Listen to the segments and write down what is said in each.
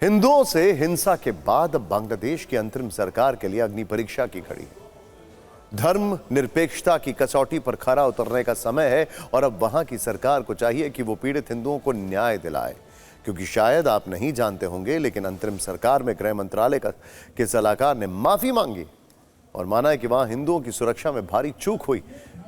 हिंदुओं से हिंसा के बाद अब बांग्लादेश की अंतरिम सरकार के लिए अग्नि परीक्षा की घड़ी है। धर्म निरपेक्षता की कसौटी पर खरा उतरने का समय है और अब वहां की सरकार को चाहिए कि वो पीड़ित हिंदुओं को न्याय दिलाए, क्योंकि शायद आप नहीं जानते होंगे, लेकिन अंतरिम सरकार में गृह मंत्रालय के सलाहकार ने माफी मांगी और माना है कि वहां हिंदुओं की सुरक्षा में भारी चूक हुई।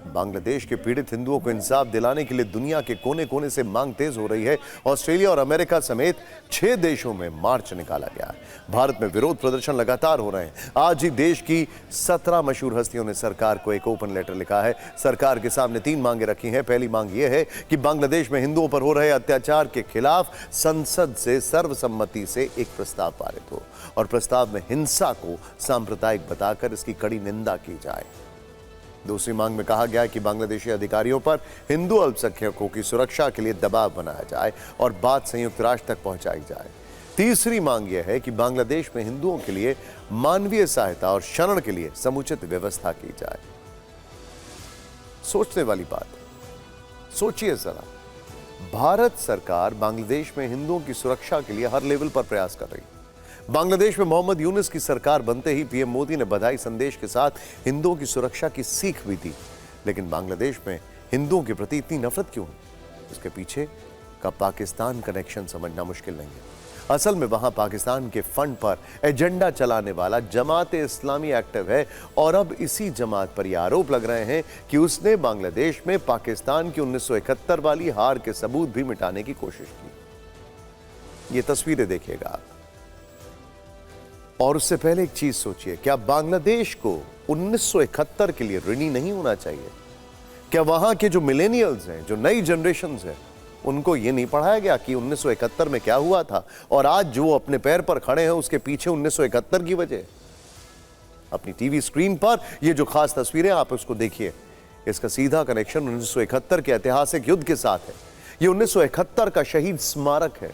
बांग्लादेश के पीड़ित हिंदुओं को इंसाफ दिलाने के लिए दुनिया के कोने कोने से मांग तेज हो रही है। ऑस्ट्रेलिया और अमेरिका समेत 6 देशों में मार्च निकाला गया है। भारत में विरोध प्रदर्शन लगातार हो रहे हैं। आज ही देश की 17 मशहूर हस्तियों ने सरकार को एक ओपन लेटर लिखा है। सरकार के सामने 3 मांगे रखी हैं। पहली मांग यह है कि बांग्लादेश में हिंदुओं पर हो रहे अत्याचार के खिलाफ संसद से सर्वसम्मति से एक प्रस्ताव पारित हो और प्रस्ताव में हिंसा को सांप्रदायिक बताकर इसकी कड़ी निंदा की जाए। दूसरी मांग में कहा गया है कि बांग्लादेशी अधिकारियों पर हिंदू अल्पसंख्यकों की सुरक्षा के लिए दबाव बनाया जाए और बात संयुक्त राष्ट्र तक पहुंचाई जाए। तीसरी मांग यह है कि बांग्लादेश में हिंदुओं के लिए मानवीय सहायता और शरण के लिए समुचित व्यवस्था की जाए। सोचने वाली बात, सोचिए जरा, भारत सरकार बांग्लादेश में हिंदुओं की सुरक्षा के लिए हर लेवल पर प्रयास कर रही है। बांग्लादेश में मोहम्मद यूनुस की सरकार बनते ही पीएम मोदी ने बधाई संदेश के साथ हिंदुओं की सुरक्षा की सीख भी दी। लेकिन बांग्लादेश में हिंदुओं के प्रति इतनी नफरत क्यों है? इसके पीछे का पाकिस्तान कनेक्शन समझना मुश्किल नहीं है। असल में वहां पाकिस्तान के फंड पर एजेंडा चलाने वाला जमात इस्लामी एक्टिव है और अब इसी जमात पर यह आरोप लग रहे हैं कि उसने बांग्लादेश में पाकिस्तान की 1971 वाली हार के सबूत भी मिटाने की कोशिश की। ये तस्वीरें देखिएगा आप। और उससे पहले एक चीज सोचिए, क्या बांग्लादेश को 1971 के लिए ऋणी नहीं होना चाहिए? क्या वहां के जो मिलेनियल्स हैं, जो नई जनरेशन्स हैं, उनको यह नहीं पढ़ाया गया कि 1971 में क्या हुआ था और आज जो अपने पैर पर खड़े हैं उसके पीछे 1971 की वजह? अपनी टीवी स्क्रीन पर ये जो खास तस्वीरें आप उसको देखिए, इसका सीधा कनेक्शन 1971 के ऐतिहासिक युद्ध के साथ है। ये 1971 का शहीद स्मारक है।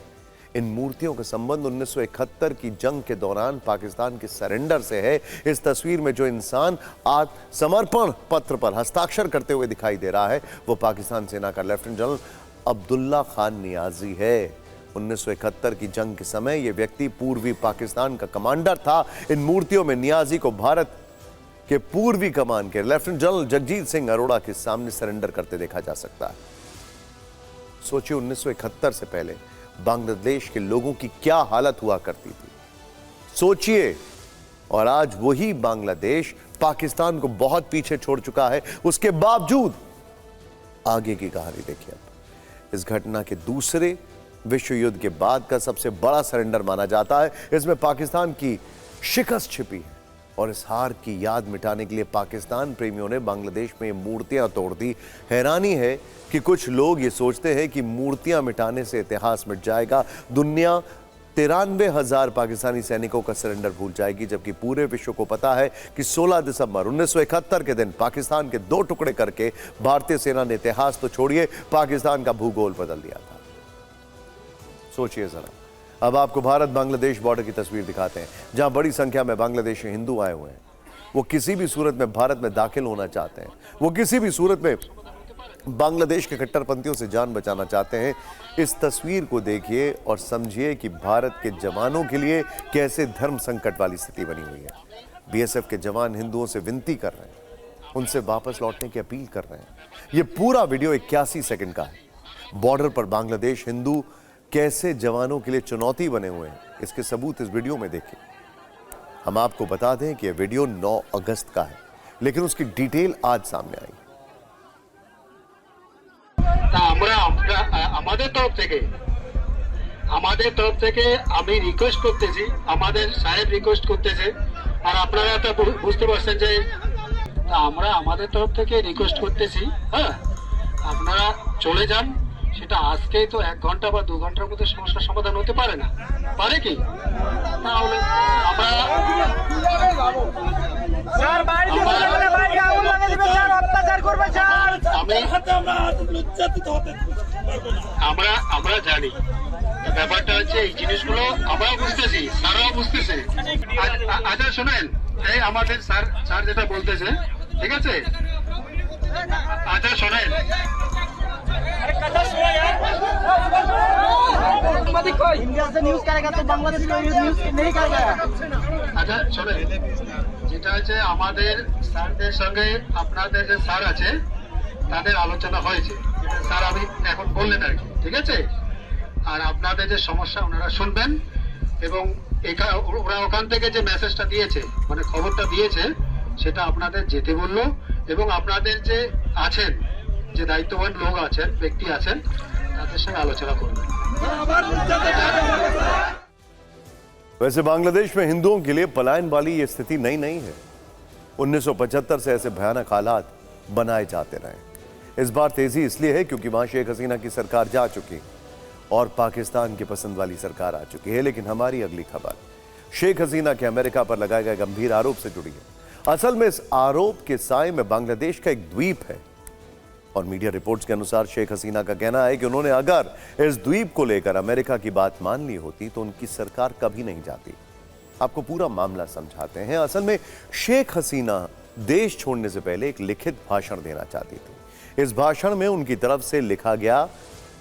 इन मूर्तियों का संबंध 1971 की जंग के दौरान पाकिस्तान के सरेंडर से है। इस तस्वीर में जो इंसान आज समर्पण पत्र पर हस्ताक्षर करते हुए दिखाई दे रहा है वो पाकिस्तान सेना का लेफ्टिनेंट जनरल अब्दुल्ला खान नियाजी है। 1971 की जंग के समय यह व्यक्ति पूर्वी पाकिस्तान का कमांडर था। इन मूर्तियों में नियाजी को भारत के पूर्वी कमान के लेफ्टिनेंट जनरल जगजीत सिंह अरोड़ा के सामने सरेंडर करते देखा जा सकता है। सोचिए 1971 से पहले बांग्लादेश के लोगों की क्या हालत हुआ करती थी, सोचिए। और आज वही बांग्लादेश पाकिस्तान को बहुत पीछे छोड़ चुका है। उसके बावजूद आगे की कहानी देखिए। अब इस घटना के दूसरे विश्व युद्ध के बाद का सबसे बड़ा सरेंडर माना जाता है। इसमें पाकिस्तान की शिकस्त छिपी है और इस हार की याद मिटाने के लिए पाकिस्तान प्रेमियों ने बांग्लादेश में मूर्तियां तोड़ दी। हैरानी है कि कुछ लोग ये सोचते हैं कि मूर्तियां मिटाने से इतिहास मिट जाएगा, दुनिया 93,000 पाकिस्तानी सैनिकों का सरेंडर भूल जाएगी, जबकि पूरे विश्व को पता है कि 16 दिसंबर 1971 के दिन पाकिस्तान के 2 टुकड़े करके भारतीय सेना ने इतिहास तो छोड़िए पाकिस्तान का भूगोल बदल दिया था। सोचिए जरा। अब आपको भारत बांग्लादेश बॉर्डर की तस्वीर दिखाते हैं, जहां बड़ी संख्या में बांग्लादेशी हिंदू आए हुए हैं। वो किसी भी सूरत में भारत में दाखिल होना चाहते हैं। वो किसी भी सूरत में बांग्लादेश के कट्टरपंथियों से जान बचाना चाहते हैं। इस तस्वीर को देखिए और समझिए कि भारत के जवानों के लिए कैसे धर्म संकट वाली स्थिति बनी हुई है। बीएसएफ के जवान हिंदुओं से विनती कर रहे हैं, उनसे वापस लौटने की अपील कर रहे हैं। यह पूरा वीडियो 81 सेकंड का है। बॉर्डर पर बांग्लादेश हिंदू कैसे जवानों के लिए चुनौती बने हुए हैं, इसके सबूत इस वीडियो में देखिए। हम आपको बता दें कि यह वीडियो 9 अगस्त का है, लेकिन उसकी डिटेल आज सामने आई। আমাদের তরফ থেকে আমি রিকোয়েস্ট করতেছি, আমাদের সাহেব রিকোয়েস্ট করতেছে, আর আপনারা তো বুঝতে পারছেন যে আমরা আমাদের তরফ থেকে রিকোয়েস্ট করতেছি, হ্যাঁ আপনারা চলে যান। সেটা আজকেই তো 1 ঘন্টা বা 2 ঘন্টার মধ্যে সমস্যার সমাধান হতে পারে না, পারে কি? তাহলে আমরা আমরা জানি ব্যাপারটা হচ্ছে এই জিনিসগুলো আমরাও বুঝতেছি, স্যারও বুঝতেছে। আচ্ছা শোনেন, এই আমাদের স্যার যেটা বলতেছে, ঠিক আছে? আচ্ছা শোনেন, इंडिया से न्यूज करेगा तो बांग्लादेश में न्यूज नहीं करेगा। আচ্ছা শোনেন, যেটা হচ্ছে আমাদের স্যারদের সঙ্গে আপনাদের যে স্যার আছে তাদের আলোচনা হয়েছে, যেটা স্যার আমি এখন বললেন আর কি, ঠিক আছে। আর আপনাদের যে সমস্যা ওনারা শুনবেন এবং ওরা ওখান থেকে যে মেসেজটা দিয়েছে মানে খবরটা দিয়েছে সেটা আপনাদের যেতে বললো এবং আপনাদের যে আছেন যে দায়িত্ববান লোক আছেন ব্যক্তি আছেন তাদের সঙ্গে আলোচনা করবেন। वैसे बांग्लादेश में हिंदुओं के लिए पलायन वाली ये स्थिति नई नहीं है। 1975 से ऐसे भयानक हालात बनाए जाते रहे। इस बार तेजी इसलिए है क्योंकि वहां शेख हसीना की सरकार जा चुकी और पाकिस्तान की पसंद वाली सरकार आ चुकी है। लेकिन हमारी अगली खबर शेख हसीना के अमेरिका पर लगाए गए गंभीर आरोप से जुड़ी है। असल में इस आरोप के साए में बांग्लादेश का एक द्वीप है और मीडिया रिपोर्ट्स के अनुसार शेख हसीना का कहना है कि उन्होंने अगर इस द्वीप को लेकर अमेरिका की बात मान ली होती तो उनकी सरकार कभी नहीं जाती। आपको पूरा मामला समझाते हैं। असल में शेख हसीना देश छोड़ने से पहले एक लिखित भाषण देना चाहती थी। इस भाषण में उनकी तरफ से लिखा गया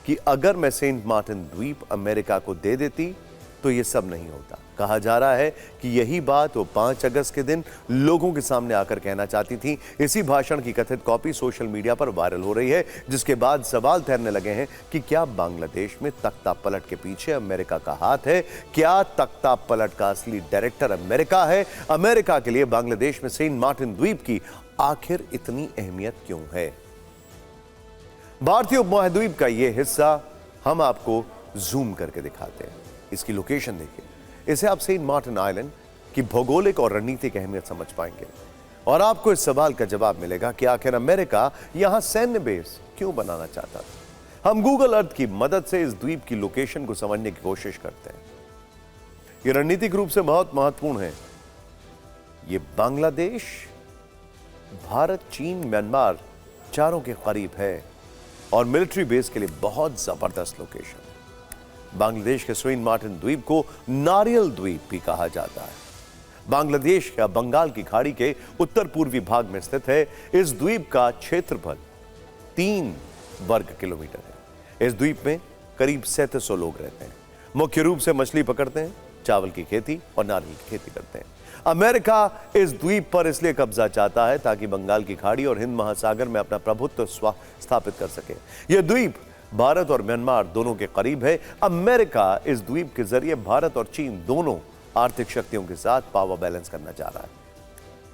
कि अगर मैं सेंट मार्टिन द्वीप अमेरिका को दे देती तो यह सब नहीं होता। कहा जा रहा है कि यही बात वो 5 अगस्त के दिन लोगों के सामने आकर कहना चाहती थी। इसी भाषण की कथित कॉपी सोशल मीडिया पर वायरल हो रही है, जिसके बाद सवाल तैरने लगे हैं कि क्या बांग्लादेश में तख्ता पलट के पीछे अमेरिका का हाथ है? क्या तख्ता पलट का असली डायरेक्टर अमेरिका है? अमेरिका के लिए बांग्लादेश में सेंट मार्टिन द्वीप की आखिर इतनी अहमियत क्यों है? भारतीय उपमहाद्वीप का यह हिस्सा हम आपको जूम करके दिखाते हैं। इसकी लोकेशन देखिए। इसे आप सेंट मार्टिन आइलैंड की भौगोलिक और रणनीतिक अहमियत समझ पाएंगे और आपको इस सवाल का जवाब मिलेगा कि आखिर अमेरिका यहां सैन्य बेस क्यों बनाना चाहता था। हम गूगल अर्थ की मदद से इस द्वीप की लोकेशन को समझने की कोशिश करते हैं। यह रणनीतिक रूप से बहुत महत्वपूर्ण है। यह बांग्लादेश, भारत, चीन, म्यांमार चारों के करीब है और मिलिट्री बेस के लिए बहुत जबरदस्त लोकेशन। बांग्लादेश के सेंट मार्टिन द्वीप को नारियल द्वीप भी कहा जाता है। बांग्लादेश का बंगाल की खाड़ी के उत्तर पूर्वी भाग में स्थित है। इस द्वीप का क्षेत्रफल 3 वर्ग किलोमीटर है। इस द्वीप में करीब 3700 लोग रहते हैं। मुख्य रूप से मछली पकड़ते हैं, चावल की खेती और नारियल की खेती करते हैं। अमेरिका इस द्वीप पर इसलिए कब्जा चाहता है ताकि बंगाल की खाड़ी और हिंद महासागर में अपना प्रभुत्व स्थापित कर सके। यह द्वीप भारत और म्यांमार दोनों के करीब है। अमेरिका इस द्वीप के जरिए भारत और चीन दोनों आर्थिक शक्तियों के साथ पावर बैलेंस करना चाह रहा है।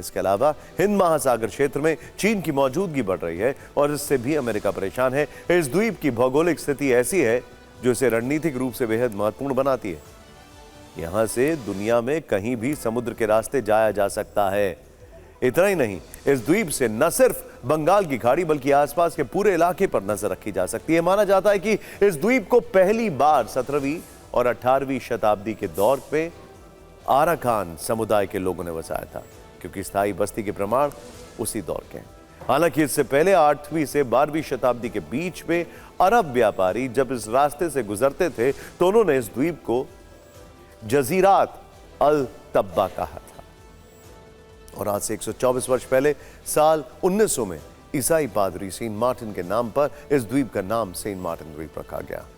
इसके अलावा हिंद महासागर क्षेत्र में चीन की मौजूदगी बढ़ रही है और इससे भी अमेरिका परेशान है। इस द्वीप की भौगोलिक स्थिति ऐसी है जो इसे रणनीतिक रूप से बेहद महत्वपूर्ण बनाती है। यहां से दुनिया में कहीं भी समुद्र के रास्ते जाया जा सकता है। इतना ही नहीं, इस द्वीप से न सिर्फ बंगाल की खाड़ी बल्कि आसपास के पूरे इलाके पर नजर रखी जा सकती है। माना जाता है कि इस द्वीप को पहली बार 17वीं और 18वीं शताब्दी के दौर पे आराकान समुदाय के लोगों ने बसाया था, क्योंकि स्थायी बस्ती के प्रमाण उसी दौर के हैं। हालांकि इससे पहले 8वीं से 12वीं शताब्दी के बीच में अरब व्यापारी जब इस रास्ते से गुजरते थे तो उन्होंने इस द्वीप को जजीरात अल तब्बा कहा था। और आज से 124 वर्ष पहले साल 1900 में ईसाई पादरी सेंट मार्टिन के नाम पर इस द्वीप का नाम सेंट मार्टिन द्वीप रखा गया।